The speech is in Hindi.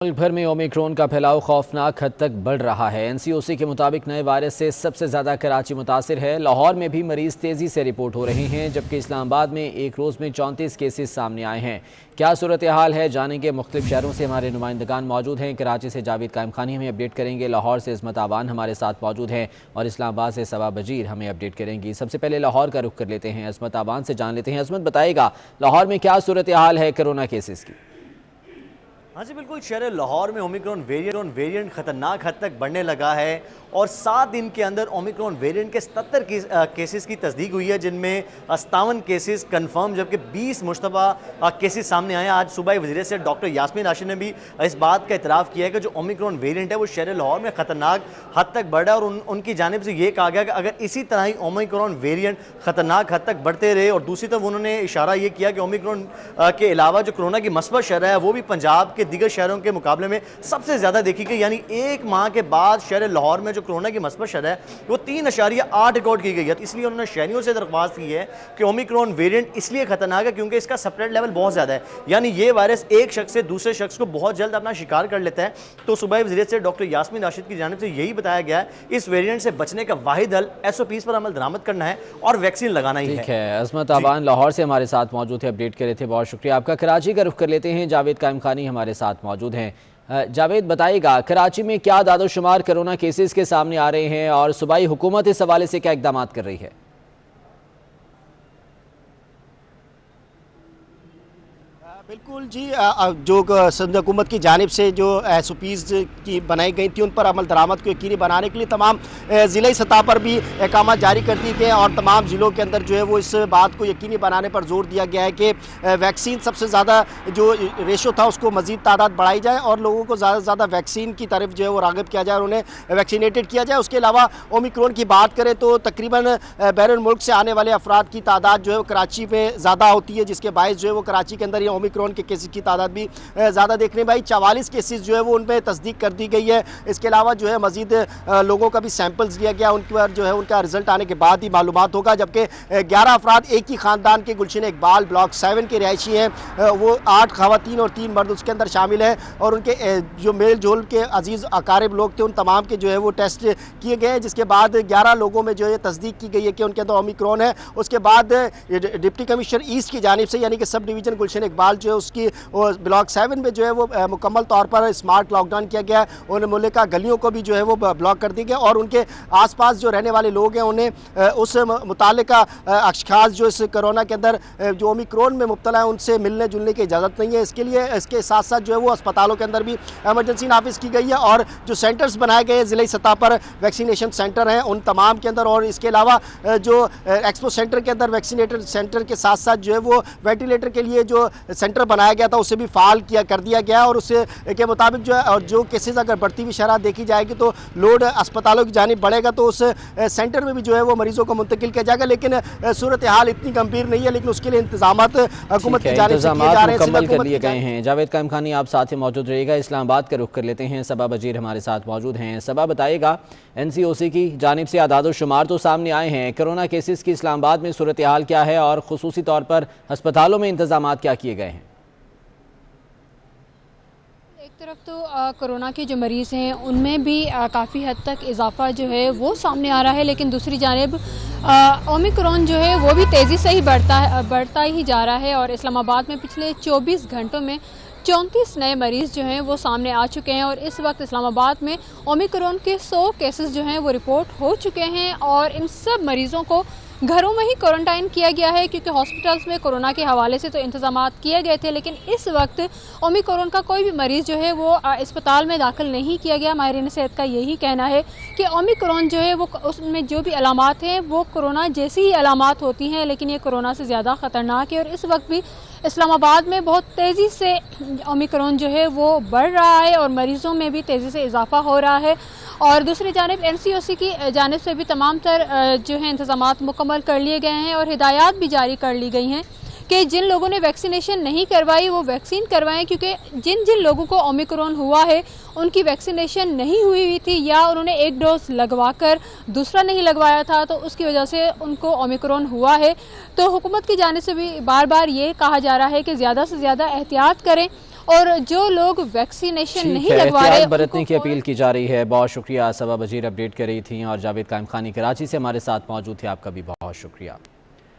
मुल्क भर में ओमिक्रॉन का फैलाव खौफनाक हद तक बढ़ रहा है। एनसीओसी के मुताबिक नए वायरस से सबसे ज़्यादा कराची मुतासिर है। लाहौर में भी मरीज़ तेज़ी से रिपोर्ट हो रहे हैं, जबकि इस्लामाबाद में एक रोज़ में 34 केसेस सामने आए हैं। क्या सूरत हाल है, जानेंगे। मुख्तलिफ शहरों से हमारे नुमाइंदगान मौजूद हैं। कराची से जावेद कायम खानी हमें अपडेट करेंगे, लाहौर से इस्मत आवान हमारे साथ मौजूद हैं और इस्लामाबाद से सबा बजीर हमें अपडेट करेंगी। सबसे पहले लाहौर का रुख कर लेते हैं, इस्मत आवान से जान लेते हैं। इस्मत, बताएगा लाहौर में क्या सूरत हाल है कोरोना केसेस की? हाँ जी बिल्कुल, शहर लाहौर में ओमिक्रॉन वेरिएंट खतरनाक हद तक बढ़ने लगा है और 7 दिन के अंदर ओमिक्रॉन वेरिएंट के 77 केसेस की तस्दीक हुई है, जिनमें 57 केसेस कंफर्म, जबकि 20 मुश्तबा केसेस सामने आए। आज सुबह वज़ीर से डॉक्टर यास्मीन राशिद ने भी इस बात का इतराफ़ किया है कि जो ओमिक्रॉन वेरिएंट है वो शहर लाहौर में ख़तरनाक हद तक बढ़ा है और उनकी जानिब से ये कहा गया कि अगर इसी तरह ही ओमिक्रॉन वेरिएंट ख़तरनाक हद तक बढ़ते रहे। और दूसरी तरफ उन्होंने इशारा ये किया कि ओमिक्रॉन के अलावा जो कोरोना की मस्बत शरह है वो भी पंजाब के दीगर शहरों के मुकाबले में सबसे ज़्यादा देखी गई, यानी एक माह के बाद शहर लाहौर में जो कोरोना की मस्बत शरह है वो 3.8 रिकॉर्ड की गई है। इसलिए उन्होंने शहरियों से दरख्वास्त की है कि ओमिक्रॉन वेरिएंट इसलिए खतरनाक है क्योंकि इसका स्प्रेड लेवल बहुत ज़्यादा है, यानी ये वायरस एक शख्स से दूसरे शख्स को बहुत जल्द अपना शिकार कर लेता है। तो सुबह वज़ीर से डॉक्टर यास्मीन राशिद की जानिब से यही बताया गया है, इस वेरिएंट से बचने का वाहिद हल SOPs पर अमल दरामद करना है और वैक्सीन लगाना ही है। ठीक है, इस्मत आवान लाहौर से हमारे साथ मौजूद थे, अपडेट कर रहे थे, बहुत शुक्रिया आपका। कराची का रुख कर लेते हैं, जावेद कायम खानी हमारे साथ मौजूद हैं। जावेद, बताइएगा कराची में क्या दादोशुमार कोरोना केसेस के सामने आ रहे हैं और सूबाई हुकूमत इस हवाले से क्या इकदाम कर रही है? बिल्कुल जी, जो सिंध हुकूमत की जानिब से जो SOPs की बनाई गई थी उन पर अमल दरामद को यकीनी बनाने के लिए तमाम ज़िले सतह पर भी अहकाम जारी कर दिए गए और तमाम ज़िलों के अंदर जो है वो इस बात को यकीनी बनाने पर जोर दिया गया है कि वैक्सीन सबसे ज़्यादा जो रेशो था उसको मज़ीद तादाद बढ़ाई जाए और लोगों को ज़्यादा से ज़्यादा वैक्सीन की तरफ जो है वो राग़िब किया जाए और उन्हें वैक्सीनेटेड किया जाए। उसके अलावा ओमिक्रॉन की बात करें तो तकरीबन बैरून मुल्क से आने वाले अफराद की तादाद जो है वो कराची में ज़्यादा होती है, जिसके बायस जो है वो कराची के अंदर ये ओमिक्रॉन के केसेस की तादाद भी ज़्यादा देखने में आई। 44 केसेस जो है वो उनमें तस्दीक कर दी गई है। इसके अलावा जो है मजीद लोगों का भी सैंपल्स लिया गया, उनके बाद जो है उनका रिजल्ट आने के बाद ही मालूमात होगा। जबकि 11 अफराद एक ही ख़ानदान के गुलशन इकबाल ब्लॉक 7 के रिहायशी हैं, वो 8 ख़वातीन और 3 मर्द उसके अंदर शामिल हैं और उनके जो मेल जोल के अजीज़ अकारिब लोग थे उन तमाम के जो है वो टेस्ट किए गए हैं, जिसके बाद 11 लोगों में जो है तस्दीक की गई है कि उनके अंदर ओमिक्रॉन है। उसके बाद डिप्टी कमिश्नर ईस्ट की जानिब से यानी कि सब डिवीज़न गुलशन इकबाल जो है उसकी ब्लॉक 7 में जो है वो मुकम्मल तौर पर स्मार्ट लॉकडाउन किया गया है। उन मुल्का गलियों को भी जो है वो ब्लॉक कर दी गया और उनके आसपास जो रहने वाले लोग हैं उन्हें उस मुतालिका अशखास जो इस कोरोना के अंदर जो ओमिक्रॉन में मुब्तला है उनसे मिलने जुलने की इजाज़त नहीं है। इसके लिए इसके साथ साथ जो है वो अस्पतालों के अंदर भी एमरजेंसी नाफिज की गई है और जो सेंटर्स बनाए गए हैं ज़िले सतह पर वैक्सीनेशन सेंटर हैं उन तमाम के अंदर, और इसके अलावा जो एक्सपो सेंटर के अंदर वैक्सीनेटर सेंटर के साथ साथ जो है वो वेंटिलेटर के लिए जो सेंटर बनाया गया था उसे भी फाल कर दिया गया और उससे के मुताबिक जो है और जो केसेस अगर बढ़ती हुई शरह देखी जाएगी तो लोड अस्पतालों की जानिब बढ़ेगा तो उस सेंटर में भी जो है वो मरीजों को मुंतकिल किया जाएगा। लेकिन सूरत हाल इतनी गंभीर नहीं है, लेकिन उसके लिए इंतजामात हुकूमत की जानिब से किए जा रहे हैं, मुकम्मल कर लिए गए हैं। जावेद कायम खानी आप साथ ही मौजूद रहिएगा। इस्लामाबाद का रुख कर लेते हैं, सबा बजीर हमारे साथ मौजूद हैं। सबा, बताइएगा NCOC की जानिब से आदाद-ओ-शुमार तो सामने आए हैं, कोरोना केसेस की इस्लामाबाद में सूरत हाल क्या है और खुसूसी तौर पर अस्पतालों में इंतजामात क्या किए गए हैं? एक तरफ तो कोरोना के जो मरीज़ हैं उनमें भी काफ़ी हद तक इजाफा जो है वो सामने आ रहा है, लेकिन दूसरी जानिब ओमिक्रॉन जो है वो भी तेज़ी से ही बढ़ता ही जा रहा है और इस्लामाबाद में पिछले 24 घंटों में 34 नए मरीज़ जो हैं वो सामने आ चुके हैं और इस वक्त इस्लामाबाद में ओमिक्रॉन के 100 केसेस जो हैं वो रिपोर्ट हो चुके हैं और इन सब मरीज़ों को घरों में ही क्वारंटाइन किया गया है, क्योंकि हॉस्पिटल्स में कोरोना के हवाले से तो इंतजामात किए गए थे, लेकिन इस वक्त ओमिक्रॉन का कोई भी मरीज़ जो है वो अस्पताल में दाखिल नहीं किया गया। माहिरीन सेहत का यही कहना है कि ओमिक्रॉन जो है वो उसमें जो भी अलामात हैं वो कोरोना जैसी ही अलामात होती हैं, लेकिन ये कोरोना से ज़्यादा ख़तरनाक है और इस वक्त भी इस्लामाबाद में बहुत तेज़ी से ओमिक्रॉन जो है वो बढ़ रहा है और मरीज़ों में भी तेज़ी से इजाफा हो रहा है। और दूसरी जानिब NCOC की जानिब से भी तमाम तर जो है इंतज़ामात मुकम्मल कर लिए गए हैं और हिदायत भी जारी कर ली गई हैं कि जिन लोगों ने वैक्सीनेशन नहीं करवाई वो वैक्सीन करवाएं, क्योंकि जिन जिन लोगों को ओमिक्रॉन हुआ है उनकी वैक्सीनेशन नहीं हुई थी या उन्होंने एक डोज लगवाकर दूसरा नहीं लगवाया था तो उसकी वजह से उनको ओमिक्रॉन हुआ है। तो हुकूमत की जानिब से भी बार बार ये कहा जा रहा है कि ज़्यादा से ज़्यादा एहतियात करें और जो लोग वैक्सीनेशन ठीक नहीं है, लगवा रहे एहतियात बरतने उनको की अपील की जा रही है। बहुत शुक्रिया। सबा बजीर अपडेट कर रही थी और जावेद कायम खानी कराची से हमारे साथ मौजूद थे। आपका भी बहुत शुक्रिया।